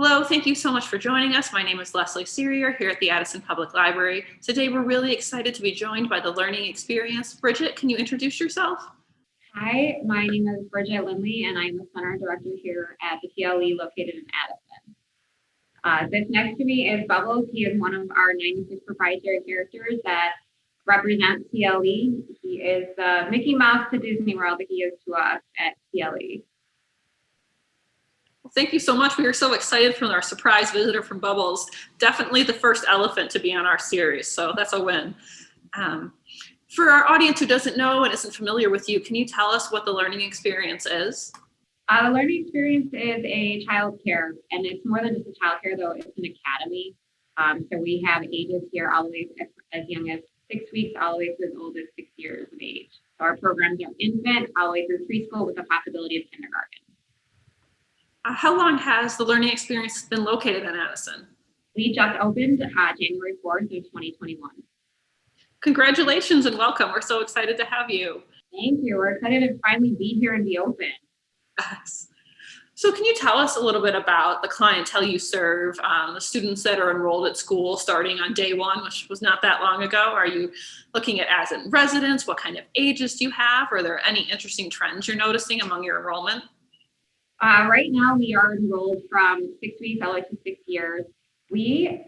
Hello, thank you so much for joining us. My name is Leslie Searier here at the Addison Public Library. Today we're really excited to be joined by the learning experience. Bridget, can you introduce yourself? Hi, my name is Bridget Lindley, and I'm the Center Director here at the TLE located in Addison. This next to me is Bubbles. He is one of our 96 proprietary characters that represent TLE. He is the Mickey Mouse to Disney World that he is to us at TLE. Well, thank you so much. We are so excited for our surprise visitor from Bubbles. Definitely the first elephant to be on our series, so that's a win. For our audience who doesn't know and isn't familiar with you, can you tell us what the learning experience is? The learning experience is a child care, and it's more than just a child care, though. It's an academy. So we have ages here all the way as young as 6 weeks, all the way to as old as 6 years of age. So our programs are infant, all the way through preschool with the possibility of kindergarten. How long has the learning experience been located in Addison? We just opened January 4th of 2021. Congratulations and welcome. We're so excited to have you. Thank you. We're excited to finally be here and be open. Yes. So can you tell us a little bit about the clientele you serve, the students that are enrolled at school starting on day one, which was not that long ago? Are you looking at as in residents? What kind of ages do you have? Are there any interesting trends you're noticing among your enrollment? Right now, we are enrolled from 6 weeks all the way to 6 years. We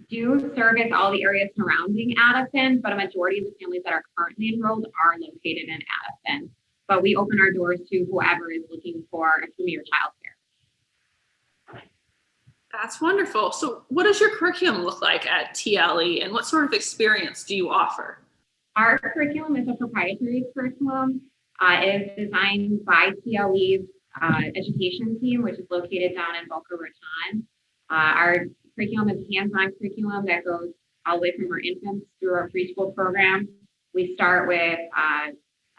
do service all the areas surrounding Addison, but a majority of the families that are currently enrolled are located in Addison. But we open our doors to whoever is looking for a premier childcare. That's wonderful. So what does your curriculum look like at TLE, and what sort of experience do you offer? Our curriculum is a proprietary curriculum. It is designed by TLE's education team, which is located down in Boca Raton. Our curriculum is a hands-on curriculum that goes all the way from our infants through our preschool program. We start with,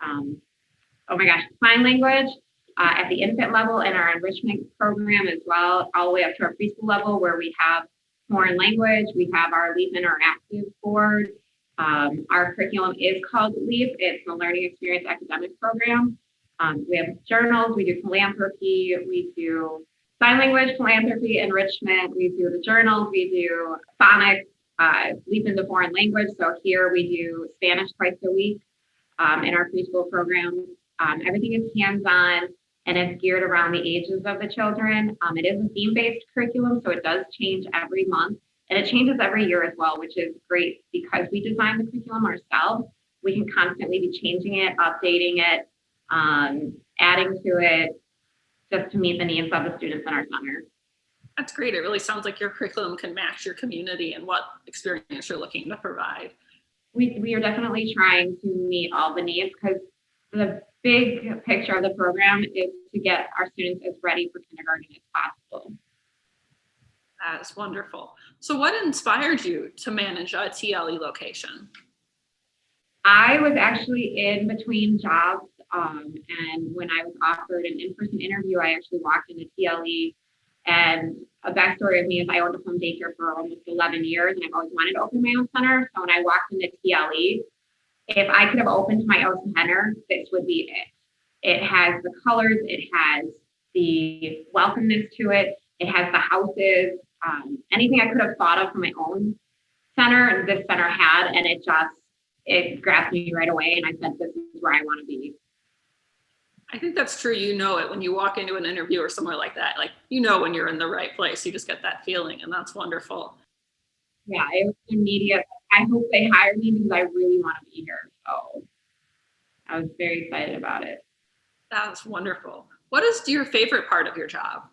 sign language at the infant level, and our enrichment program as well, all the way up to our preschool level, where we have foreign language. We have our LEAP Interactive board. Our curriculum is called LEAP. It's the Learning Experience Academic Program. We have journals, we do philanthropy, we do sign language, philanthropy, enrichment, we do the journals, we do phonics, leap into foreign language. So here we do Spanish twice a week in our preschool program. Everything is hands-on and it's geared around the ages of the children. It is a theme-based curriculum, so it does change every month, and it changes every year as well, which is great because we design the curriculum ourselves. We can constantly be changing it, updating it, adding to it just to meet the needs of the students in our center. That's great. It really sounds like your curriculum can match your community and what experience you're looking to provide. We are definitely trying to meet all the needs, because the big picture of the program is to get our students as ready for kindergarten as possible. That's wonderful. So what inspired you to manage a TLE location? I was actually in between jobs. And when I was offered an in-person interview, I actually walked into TLE. And a backstory of me is I owned a home daycare for almost 11 years, and I've always wanted to open my own center. So when I walked into TLE, if I could have opened my own center, this would be it. It has the colors, it has the welcomeness to it, it has the houses, anything I could have thought of for my own center, and this center had, and it grabbed me right away, and I said, this is where I want to be. I think that's true. You know it when you walk into an interview or somewhere like that. Like, you know when you're in the right place. You just get that feeling, and that's wonderful. Yeah, it was immediate. I hope they hire me because I really want to be here. So I was very excited about it. That's wonderful. What is your favorite part of your job?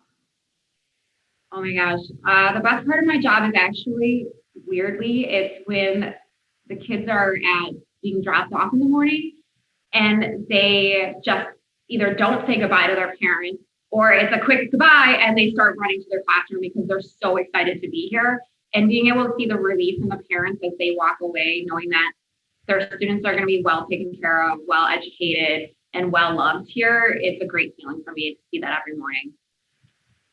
Oh my gosh. The best part of my job is actually, weirdly, it's when the kids are being dropped off in the morning and they just either don't say goodbye to their parents, or it's a quick goodbye and they start running to their classroom because they're so excited to be here. And being able to see the relief in the parents as they walk away, knowing that their students are going to be well taken care of, well educated, and well loved here, it's a great feeling for me to see that every morning.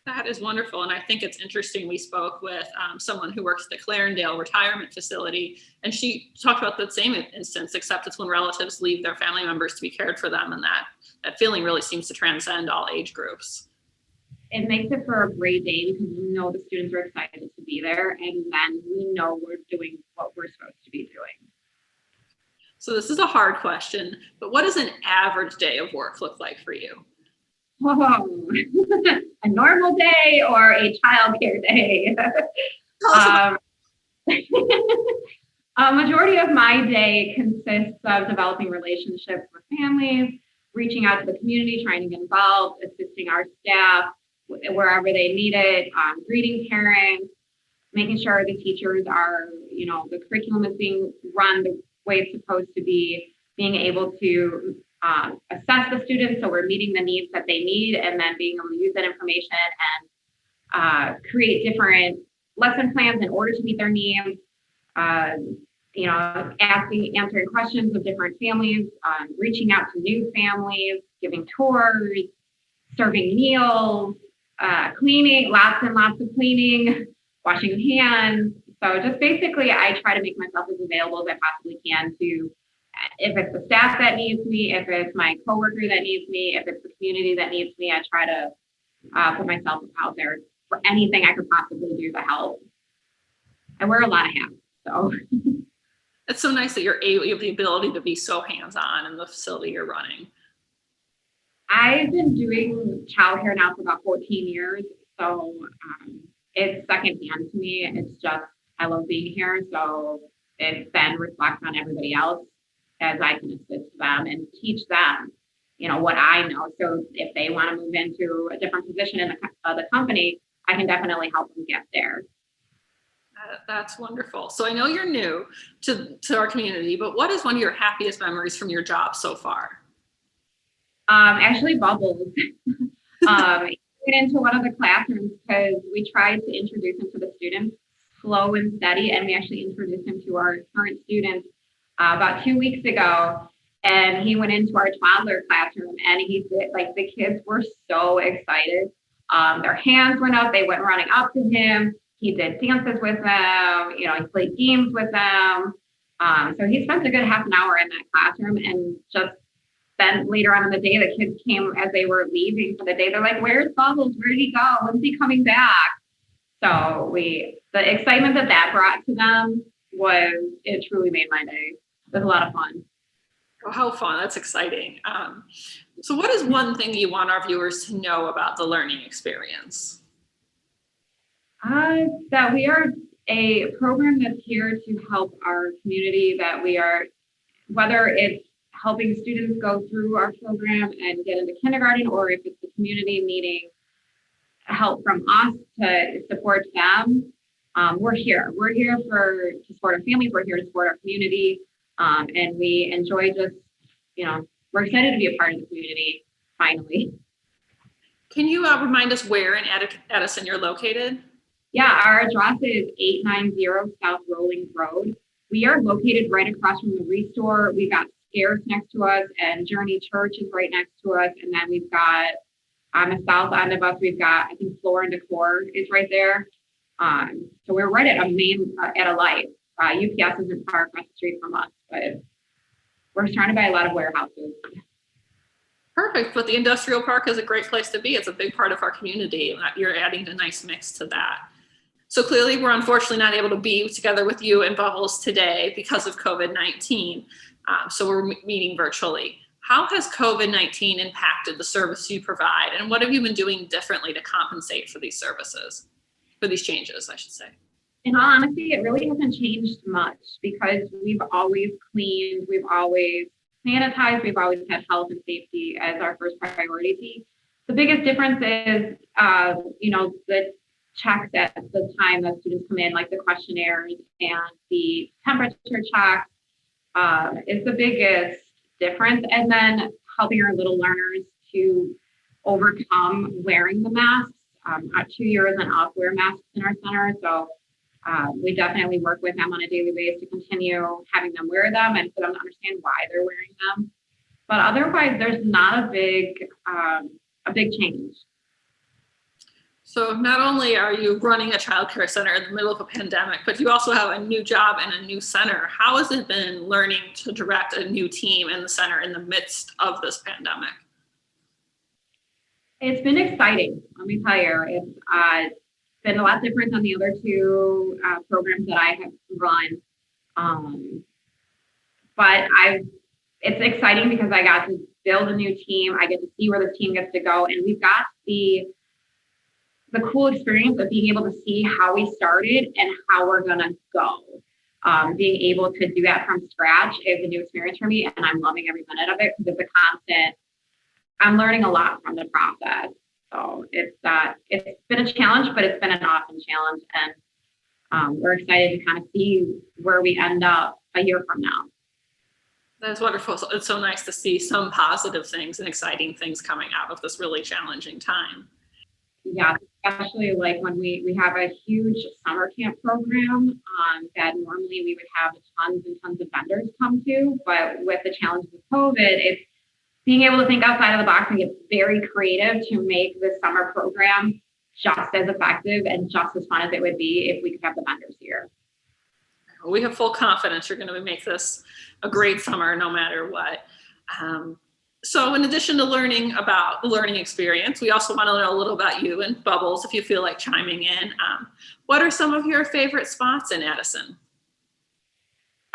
That is wonderful. And I think it's interesting. We spoke with someone who works at the Clarendale retirement facility, and she talked about the same instance, except it's when relatives leave their family members to be cared for them. And that feeling really seems to transcend all age groups. it makes it for a great day because we know the students are excited to be there, and then we know we're doing what we're supposed to be doing. So this is a hard question, but what does an average day of work look like for you? Whoa. A normal day or a childcare day? A majority of my day consists of developing relationships with families, reaching out to the community, trying to get involved, assisting our staff wherever they need it, greeting parents, making sure the teachers are, the curriculum is being run the way it's supposed to be, being able to assess the students so we're meeting the needs that they need, and then being able to use that information and create different lesson plans in order to meet their needs. Answering questions of different families, reaching out to new families, giving tours, serving meals, cleaning, lots and lots of cleaning, washing hands. So just basically, I try to make myself as available as I possibly can to, if it's the staff that needs me, if it's my coworker that needs me, if it's the community that needs me, I try to put myself out there for anything I could possibly do to help. I wear a lot of hats, so. It's so nice that you have the ability to be so hands-on in the facility you're running. I've been doing childcare now for about 14 years, so it's secondhand to me. It's just, I love being here, so it then reflects on everybody else as I can assist them and teach them, what I know. So if they want to move into a different position in the company, I can definitely help them get there. That's wonderful. So I know you're new to our community, but what is one of your happiest memories from your job so far? Actually, bubbles. I went into one of the classrooms because we tried to introduce him to the students slow and steady, and we actually introduced him to our current students about 2 weeks ago. And he went into our toddler classroom, and he did, the kids were so excited. Their hands went up, they went running up to him. He did dances with them, he played games with them. So he spent a good half an hour in that classroom, and just then later on in the day, the kids came as they were leaving for the day. They're like, "Where's Bubbles? Where did he go? When's he coming back?" So the excitement that brought to them it truly made my day. It was a lot of fun. Oh, how fun. That's exciting. So what is one thing you want our viewers to know about the learning experience? That we are a program that's here to help our community, that we are, whether it's helping students go through our program and get into kindergarten, or if it's the community needing help from us to support them, we're here. We're here to support our families. We're here to support our community. And we enjoy just, we're excited to be a part of the community, finally. Can you remind us where in Addison you're located? Yeah, our address is 890 South Rolling Road. We are located right across from the Restore. We've got Scares next to us, and Journey Church is right next to us. And then we've got, on the south end of us, we've got, I think, Floor and Decor is right there. So we're right at a light. UPS isn't far across the street from us, but we're surrounded by a lot of warehouses. Perfect, but the industrial park is a great place to be. It's a big part of our community. You're adding a nice mix to that. So clearly, we're unfortunately not able to be together with you and Bubbles today because of COVID-19. So we're meeting virtually. How has COVID-19 impacted the service you provide, and what have you been doing differently to compensate for these services, for these changes, I should say? In all honesty, it really hasn't changed much because we've always cleaned, we've always sanitized, we've always had health and safety as our first priority. The biggest difference is, the checks at the time that students come in, like the questionnaires and the temperature checks, is the biggest difference. And then helping our little learners to overcome wearing the masks. 2 years and up wear masks in our center. So we definitely work with them on a daily basis to continue having them wear them and for them to understand why they're wearing them. But otherwise, there's not a big change. So not only are you running a childcare center in the middle of a pandemic, but you also have a new job and a new center. How has it been learning to direct a new team in the center in the midst of this pandemic? It's been exciting, let me tell you. It's been a lot different than the other two programs that I have run. But it's exciting because I got to build a new team. I get to see where this team gets to go. And we've got the cool experience of being able to see how we started and how we're going to go. Being able to do that from scratch is a new experience for me. And I'm loving every minute of it because it's a constant, I'm learning a lot from the process. So it's been a challenge, but it's been an awesome challenge. And we're excited to kind of see where we end up a year from now. That's wonderful. So it's so nice to see some positive things and exciting things coming out of this really challenging time. Yeah, especially like when we have a huge summer camp program that normally we would have tons and tons of vendors come to, but with the challenges of COVID, it's being able to think outside of the box and get very creative to make this summer program just as effective and just as fun as it would be if we could have the vendors here. We have full confidence you're going to make this a great summer no matter what. So in addition to learning about the learning experience, we also want to learn a little about you and Bubbles, if you feel like chiming in. What are some of your favorite spots in Addison?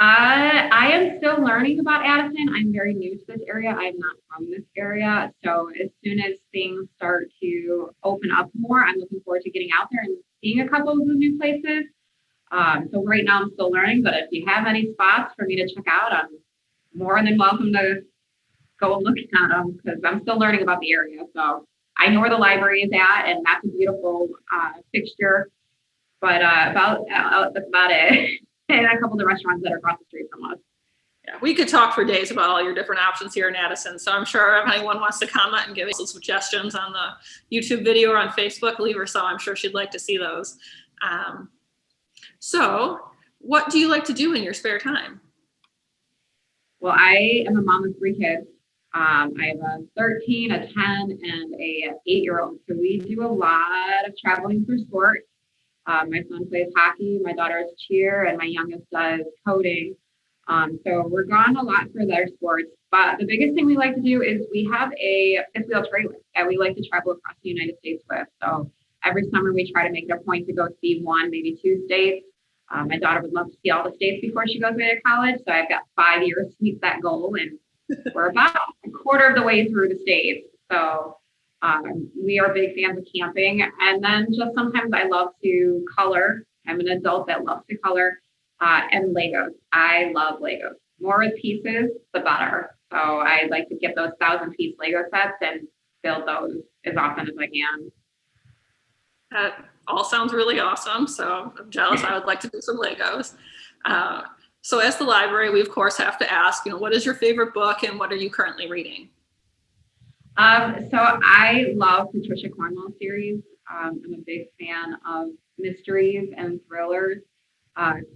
I am still learning about Addison. I'm very new to this area. I'm not from this area. So as soon as things start to open up more, I'm looking forward to getting out there and seeing a couple of the new places. So right now I'm still learning, but if you have any spots for me to check out, I'm more than welcome to go and look at them because I'm still learning about the area. So I know where the library is at, and that's a beautiful fixture. But that's about it. And a couple of the restaurants that are across the street from us. Yeah, we could talk for days about all your different options here in Addison. So I'm sure if anyone wants to comment and give us some suggestions on the YouTube video or on Facebook, leave her so I'm sure she'd like to see those. So what do you like to do in your spare time? Well, I am a mom of 3 kids. I have a 13, a 10, and a 8-year-old. So we do a lot of traveling for sport. My son plays hockey, my daughter is cheer, and my youngest does coding. So we're gone a lot for their sports. But the biggest thing we like to do is we have a fifth-wheel trailer that we like to travel across the United States with. So every summer we try to make it a point to go see 1, maybe 2 states. My daughter would love to see all the states before she goes away to college. So I've got 5 years to meet that goal, and we're about a quarter of the way through the states. So we are big fans of camping. And then just sometimes I love to color. I'm an adult that loves to color and Legos. I love Legos. More with pieces, the better. So I like to get those 1,000-piece Lego sets and build those as often as I can. That all sounds really awesome. So I'm jealous. I would like to do some Legos. So as the library, we of course have to ask, what is your favorite book and what are you currently reading? So I love Patricia Cornwell's series. I'm a big fan of mysteries and thrillers.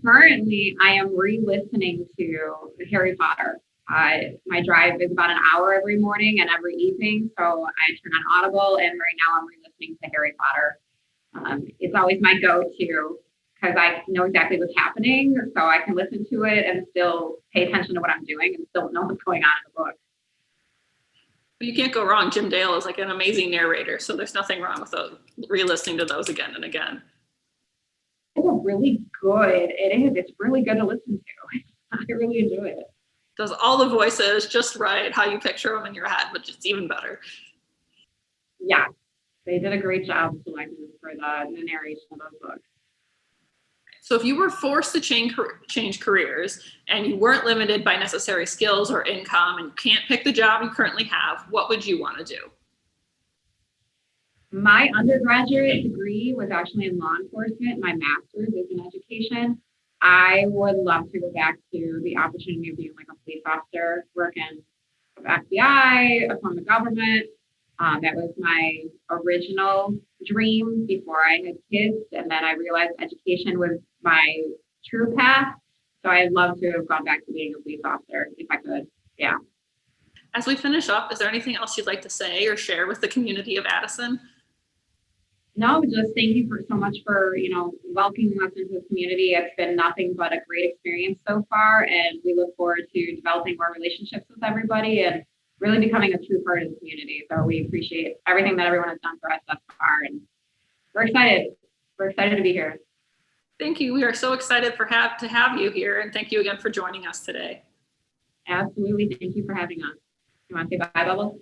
Currently, I am re-listening to Harry Potter. My drive is about an hour every morning and every evening, so I turn on Audible, and right now I'm re-listening to Harry Potter. It's always my go-to because I know exactly what's happening, so I can listen to it and still pay attention to what I'm doing and still know what's going on in the book. But you can't go wrong. Jim Dale is like an amazing narrator, so there's nothing wrong with re-listening to those again and again. It's really good. It is. It's really good to listen to. I really enjoy it. Does all the voices just right, how you picture them in your head, which is even better. Yeah, they did a great job selecting for the narration of those books. So if you were forced to change careers and you weren't limited by necessary skills or income and you can't pick the job you currently have, what would you want to do? My undergraduate degree was actually in law enforcement. My master's is in education. I would love to go back to the opportunity of being like a police officer, working with FBI, upon the government. That was my original dream before I had kids. And then I realized education was my true path. So I'd love to have gone back to being a police officer if I could. Yeah. As we finish up, is there anything else you'd like to say or share with the community of Addison? No, just thank you so much for, welcoming us into the community. It's been nothing but a great experience so far. And we look forward to developing more relationships with everybody and really becoming a true part of the community. So we appreciate everything that everyone has done for us thus far, and we're excited. We're excited to be here. Thank you. We are so excited to have you here, and thank you again for joining us today. Absolutely. Thank you for having us. You want to say bye, Bubbles?